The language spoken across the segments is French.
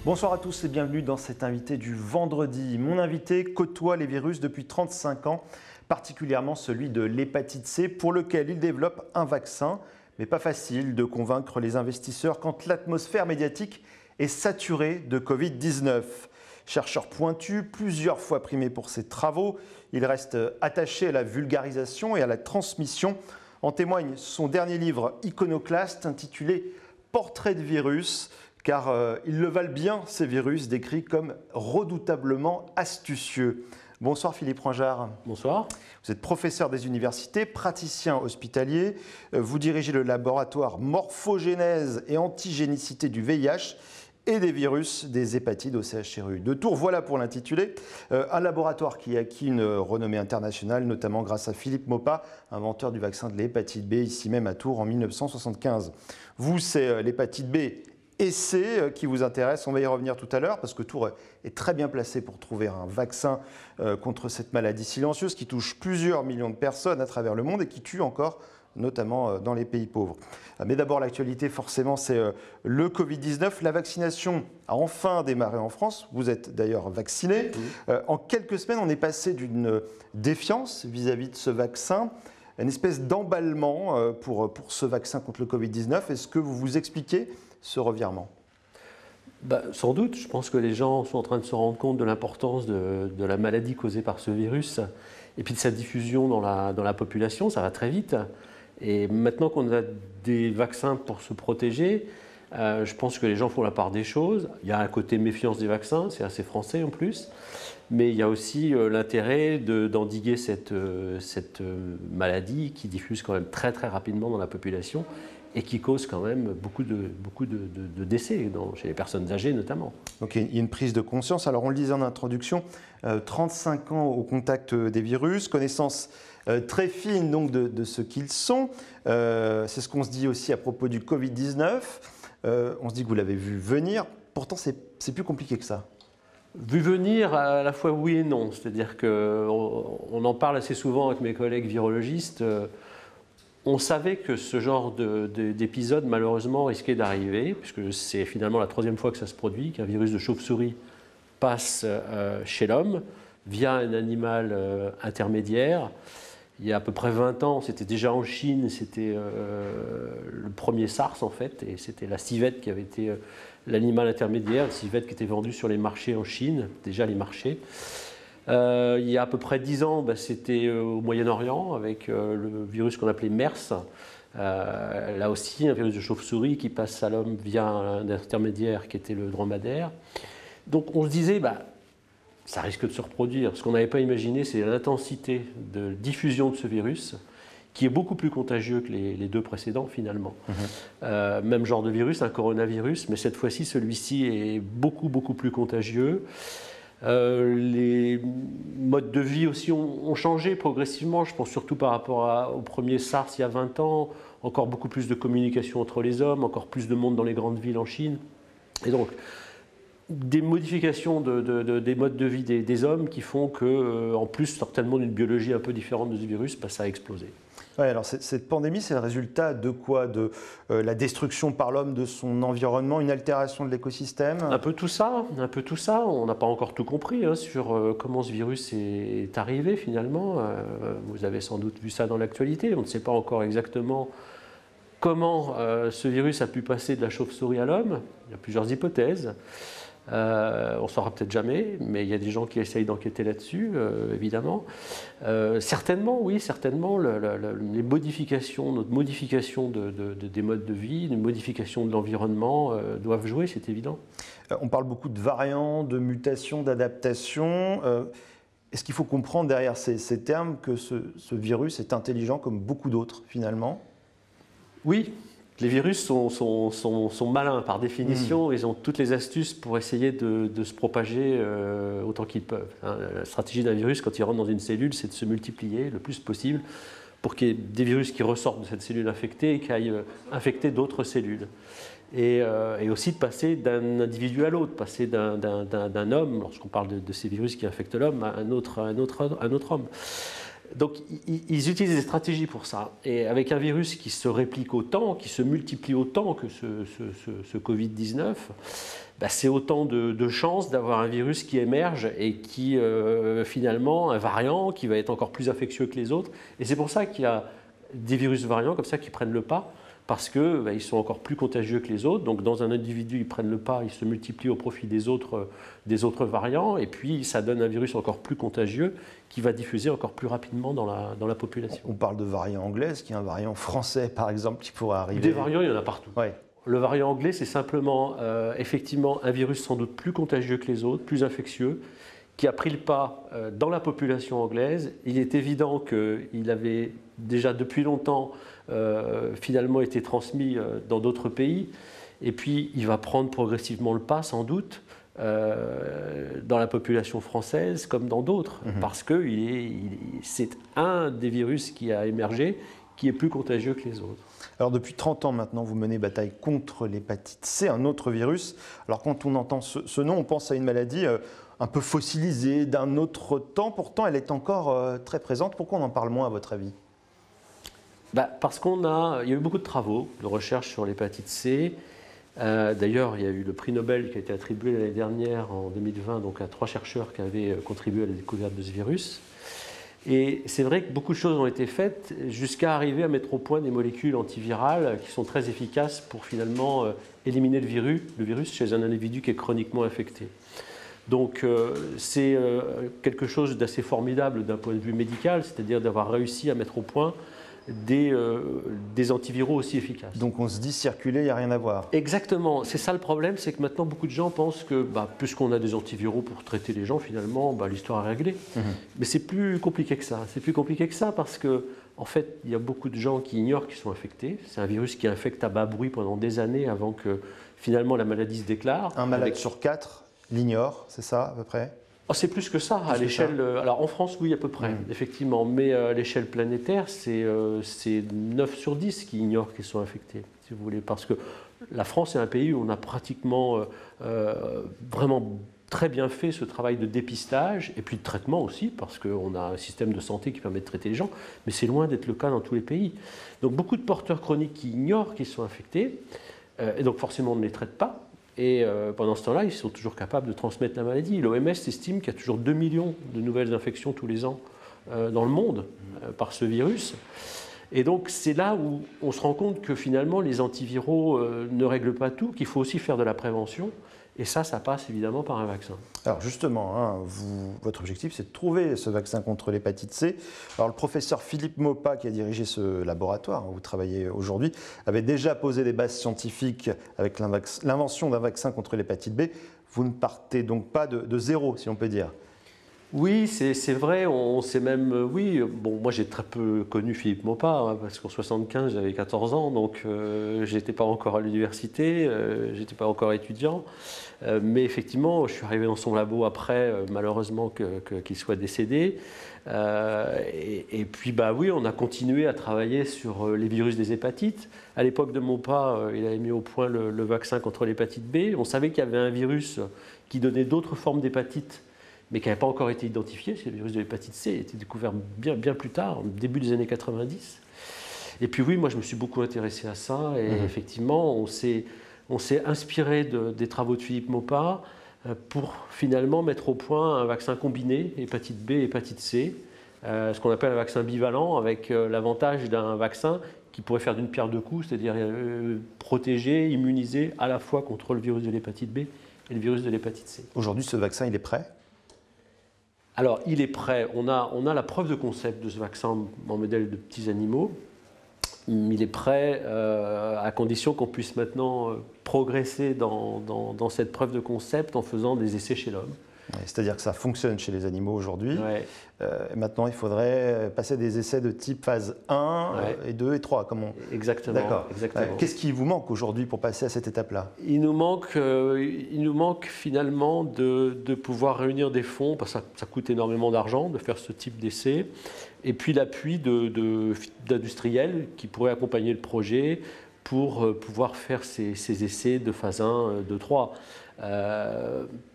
Bonsoir à tous et bienvenue dans cet invité du vendredi. Mon invité côtoie les virus depuis 35 ans, particulièrement celui de l'hépatite C, pour lequel il développe un vaccin. Mais pas facile de convaincre les investisseurs quand l'atmosphère médiatique est saturée de Covid-19. Chercheur pointu, plusieurs fois primé pour ses travaux, il reste attaché à la vulgarisation et à la transmission. En témoigne son dernier livre iconoclaste intitulé « Portrait de virus », car ils le valent bien, ces virus, décrits comme redoutablement astucieux. Bonsoir Philippe Rangeard. Bonsoir. Vous êtes professeur des universités, praticien hospitalier. Vous dirigez le laboratoire Morphogénèse et Antigénicité du VIH et des virus des hépatites au CHRU de Tours. Voilà pour l'intitulé. Un laboratoire qui a acquis une renommée internationale, notamment grâce à Philippe Maupas, inventeur du vaccin de l'hépatite B, ici même à Tours en 1975. Vous, c'est l'hépatite B et C qui vous intéresse. On va y revenir tout à l'heure parce que Tours est très bien placé pour trouver un vaccin contre cette maladie silencieuse qui touche plusieurs millions de personnes à travers le monde et qui tue encore, notamment dans les pays pauvres. Mais d'abord, l'actualité, forcément, c'est le Covid-19. La vaccination a enfin démarré en France. Vous êtes d'ailleurs vacciné. En quelques semaines, on est passé d'une défiance vis-à-vis de ce vaccin, une espèce d'emballement pour ce vaccin contre le Covid-19. Est-ce que vous vous expliquez ce revirement? Sans doute, je pense que les gens sont en train de se rendre compte de l'importance de la maladie causée par ce virus et puis de sa diffusion dans la population. Ça va très vite. Et maintenant qu'on a des vaccins pour se protéger, je pense que les gens font la part des choses. Il y a un côté méfiance des vaccins, c'est assez français en plus, mais il y a aussi l'intérêt d'endiguer cette maladie qui diffuse quand même très très rapidement dans la population et qui cause quand même beaucoup de décès chez les personnes âgées notamment. Donc il y a une prise de conscience. Alors on le disait en introduction, 35 ans au contact des virus, connaissance très fine donc de ce qu'ils sont. C'est ce qu'on se dit aussi à propos du Covid-19. On se dit que vous l'avez vu venir, pourtant c'est plus compliqué que ça. Vu venir, à la fois oui et non. C'est-à-dire qu'on en parle assez souvent avec mes collègues virologistes. On savait que ce genre d'épisode, malheureusement, risquait d'arriver, puisque c'est finalement la troisième fois que ça se produit, qu'un virus de chauve-souris passe chez l'homme via un animal intermédiaire. Il y a à peu près 20 ans, c'était déjà en Chine, c'était le premier SARS en fait, et c'était la civette qui avait été l'animal intermédiaire, la civette qui était vendue sur les marchés en Chine, déjà les marchés. Il y a à peu près 10 ans, c'était au Moyen-Orient avec le virus qu'on appelait MERS. Là aussi, un virus de chauve-souris qui passe à l'homme via un intermédiaire qui était le dromadaire. Donc on se disait, ça risque de se reproduire. Ce qu'on n'avait pas imaginé, c'est l'intensité de diffusion de ce virus, qui est beaucoup plus contagieux que les deux précédents finalement. Même genre de virus, un coronavirus, mais cette fois-ci, celui-ci est beaucoup plus contagieux. Les modes de vie aussi ont changé progressivement, je pense surtout par rapport au premier SARS il y a 20 ans, encore beaucoup plus de communication entre les hommes, encore plus de monde dans les grandes villes en Chine. Et donc, des modifications des modes de vie des hommes qui font que, en plus certainement d'une biologie un peu différente de ce virus, ça a explosé. Ouais, alors cette pandémie, c'est le résultat de quoi? De la destruction par l'homme de son environnement, une altération de l'écosystème? Un peu tout ça. On n'a pas encore tout compris sur comment ce virus est arrivé finalement. Vous avez sans doute vu ça dans l'actualité. On ne sait pas encore exactement comment ce virus a pu passer de la chauve-souris à l'homme. Il y a plusieurs hypothèses. On ne saura peut-être jamais, mais il y a des gens qui essayent d'enquêter là-dessus, évidemment. Certainement, oui, les modifications, notre modification des modes de vie, une modification de l'environnement doivent jouer, c'est évident. On parle beaucoup de variants, de mutations, d'adaptations. Est-ce qu'il faut comprendre derrière ces termes que ce virus est intelligent comme beaucoup d'autres, finalement? Oui. Les virus sont malins par définition, ils ont toutes les astuces pour essayer de se propager autant qu'ils peuvent. La stratégie d'un virus, quand il rentre dans une cellule, c'est de se multiplier le plus possible pour qu'il y ait des virus qui ressortent de cette cellule infectée et qui aillent infecter d'autres cellules. Et aussi de passer d'un individu à l'autre, passer d'un homme, lorsqu'on parle de ces virus qui infectent l'homme, à un autre homme. Donc, ils utilisent des stratégies pour ça. Et avec un virus qui se réplique autant, qui se multiplie autant que ce Covid-19, bah, c'est autant de chances d'avoir un virus qui émerge et qui, finalement, un variant qui va être encore plus infectieux que les autres. Et c'est pour ça qu'il y a des virus variants comme ça qui prennent le pas, parce qu'ils bah, sont encore plus contagieux que les autres. Donc, dans un individu, ils prennent le pas, ils se multiplient au profit des autres variants, et puis ça donne un virus encore plus contagieux qui va diffuser encore plus rapidement dans la population. On parle de variant anglais, est-ce qu'il y a un variant français, par exemple, qui pourrait arriver? Des variants, il y en a partout. Ouais. Le variant anglais, c'est simplement, effectivement, un virus sans doute plus contagieux que les autres, plus infectieux, qui a pris le pas dans la population anglaise. Il est évident qu'il avait déjà depuis longtemps finalement été transmis dans d'autres pays, et puis il va prendre progressivement le pas, sans doute, dans la population française comme dans d'autres, parce que c'est un des virus qui a émergé, qui est plus contagieux que les autres. Alors depuis 30 ans maintenant, vous menez bataille contre l'hépatite C, un autre virus. Alors quand on entend ce nom, on pense à une maladie un peu fossilisée, d'un autre temps. Pourtant, elle est encore très présente. Pourquoi on en parle moins, à votre avis? Parce il y a eu beaucoup de travaux de recherche sur l'hépatite C. D'ailleurs, il y a eu le prix Nobel qui a été attribué l'année dernière, en 2020, donc à 3 chercheurs qui avaient contribué à la découverte de ce virus. Et c'est vrai que beaucoup de choses ont été faites jusqu'à arriver à mettre au point des molécules antivirales qui sont très efficaces pour finalement éliminer le virus chez un individu qui est chroniquement infecté. Donc c'est quelque chose d'assez formidable d'un point de vue médical, c'est-à-dire d'avoir réussi à mettre au point des antiviraux aussi efficaces. Donc on se dit circuler, il n'y a rien à voir. Exactement, c'est ça le problème, c'est que maintenant beaucoup de gens pensent que puisqu'on a des antiviraux pour traiter les gens, finalement, l'histoire est réglée. Mais c'est plus compliqué que ça. C'est plus compliqué que ça parce que, en fait, il y a beaucoup de gens qui ignorent qu'ils sont infectés. C'est un virus qui infecte à bas bruit pendant des années avant que finalement la maladie se déclare. Un malade sur 4 l'ignore, c'est ça à peu près? Oh, c'est plus que ça, à l'échelle. Alors en France, oui, à peu près, effectivement, mais à l'échelle planétaire, c'est 9 sur 10 qui ignorent qu'ils sont infectés, si vous voulez, parce que la France est un pays où on a pratiquement vraiment très bien fait ce travail de dépistage et puis de traitement aussi, parce qu'on a un système de santé qui permet de traiter les gens, mais c'est loin d'être le cas dans tous les pays. Donc beaucoup de porteurs chroniques qui ignorent qu'ils sont infectés, et donc forcément on ne les traite pas. Et pendant ce temps-là, ils sont toujours capables de transmettre la maladie. L'OMS estime qu'il y a toujours 2 millions de nouvelles infections tous les ans dans le monde par ce virus. Et donc c'est là où on se rend compte que finalement les antiviraux ne règlent pas tout, qu'il faut aussi faire de la prévention. Et ça passe évidemment par un vaccin. Alors justement, votre objectif, c'est de trouver ce vaccin contre l'hépatite C. Alors le professeur Philippe Maupas, qui a dirigé ce laboratoire où vous travaillez aujourd'hui, avait déjà posé des bases scientifiques avec l'invention d'un vaccin contre l'hépatite B. Vous ne partez donc pas de zéro, si on peut dire. Oui, c'est vrai, on sait même, oui, bon, moi j'ai très peu connu Philippe Maupas, parce qu'en 1975 j'avais 14 ans, donc je n'étais pas encore à l'université, je n'étais pas encore étudiant, mais effectivement je suis arrivé dans son labo après, malheureusement qu'il soit décédé, et puis oui, on a continué à travailler sur les virus des hépatites. À l'époque de Maupas, il avait mis au point le vaccin contre l'hépatite B, on savait qu'il y avait un virus qui donnait d'autres formes d'hépatite, mais qui n'avait pas encore été identifié, c'est le virus de l'hépatite C, il a été découvert bien plus tard, au début des années 90. Et puis oui, moi je me suis beaucoup intéressé à ça, et effectivement, on s'est inspiré des travaux de Philippe Maupas pour finalement mettre au point un vaccin combiné, hépatite B et hépatite C, ce qu'on appelle un vaccin bivalent, avec l'avantage d'un vaccin qui pourrait faire d'une pierre deux coups, c'est-à-dire protéger, immuniser à la fois contre le virus de l'hépatite B et le virus de l'hépatite C. Aujourd'hui, ce vaccin, il est prêt ? Alors, il est prêt. On a la preuve de concept de ce vaccin en modèle de petits animaux. Il est prêt à condition qu'on puisse maintenant progresser dans cette preuve de concept en faisant des essais chez l'homme. Ouais, c'est-à-dire que ça fonctionne chez les animaux aujourd'hui. Ouais. Maintenant, il faudrait passer des essais de type phase 1 et 2 et 3. Exactement. D'accord. Exactement. Qu'est-ce qui vous manque aujourd'hui pour passer à cette étape-là ? Il nous manque finalement de pouvoir réunir des fonds, parce que ça coûte énormément d'argent de faire ce type d'essai, et puis l'appui d'industriels qui pourraient accompagner le projet pour pouvoir faire ces essais de phase 1, 2, 3.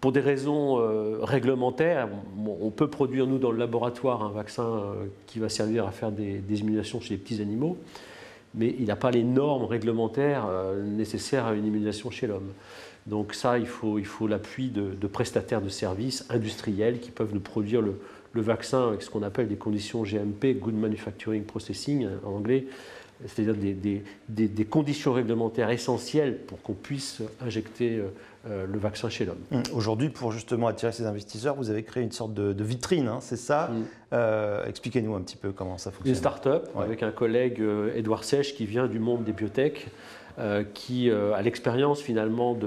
Pour des raisons réglementaires, on peut produire, nous, dans le laboratoire, un vaccin qui va servir à faire des immunisations chez les petits animaux, mais il n'a pas les normes réglementaires nécessaires à une immunisation chez l'homme. Donc ça, il faut l'appui de prestataires de services industriels qui peuvent nous produire le vaccin avec ce qu'on appelle des conditions GMP, Good Manufacturing Processing en anglais, c'est-à-dire des conditions réglementaires essentielles pour qu'on puisse injecter le vaccin chez l'homme. Aujourd'hui, pour justement attirer ces investisseurs, vous avez créé une sorte de vitrine, hein, c'est ça? Expliquez-nous un petit peu comment ça fonctionne. Une start-up avec un collègue, Édouard Sèche, qui vient du monde des biotech, qui a l'expérience finalement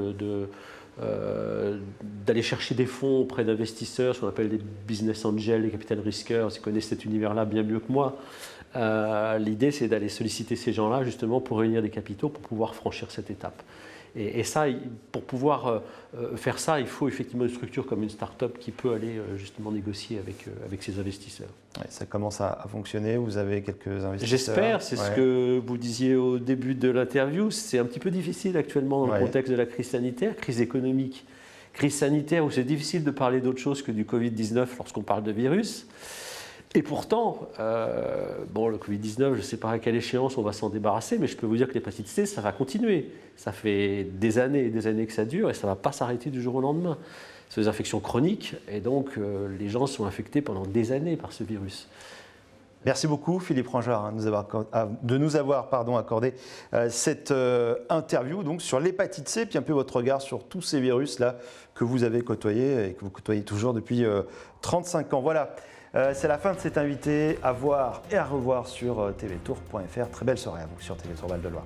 d'aller chercher des fonds auprès d'investisseurs, ce qu'on appelle des business angels, les capital risqueurs, ils connaissent cet univers-là bien mieux que moi. L'idée, c'est d'aller solliciter ces gens-là justement pour réunir des capitaux pour pouvoir franchir cette étape. Et ça, pour pouvoir faire ça, il faut effectivement une structure comme une start-up qui peut aller justement négocier avec ses investisseurs. Ouais, ça commence à fonctionner, vous avez quelques investisseurs. J'espère, c'est ce que vous disiez au début de l'interview, c'est un petit peu difficile actuellement dans le contexte de la crise sanitaire, crise économique, crise sanitaire où c'est difficile de parler d'autre chose que du Covid-19 lorsqu'on parle de virus. Et pourtant, le Covid-19, je ne sais pas à quelle échéance on va s'en débarrasser, mais je peux vous dire que l'hépatite C, ça va continuer. Ça fait des années et des années que ça dure et ça ne va pas s'arrêter du jour au lendemain. C'est des infections chroniques et donc les gens sont infectés pendant des années par ce virus. Merci beaucoup Philippe Rangeard de nous avoir accordé cette interview donc, sur l'hépatite C, puis un peu votre regard sur tous ces virus-là que vous avez côtoyés et que vous côtoyez toujours depuis 35 ans. Voilà. C'est la fin de cet invité à voir et à revoir sur tvtour.fr. Très belle soirée à vous sur TV Tour Val de Loire.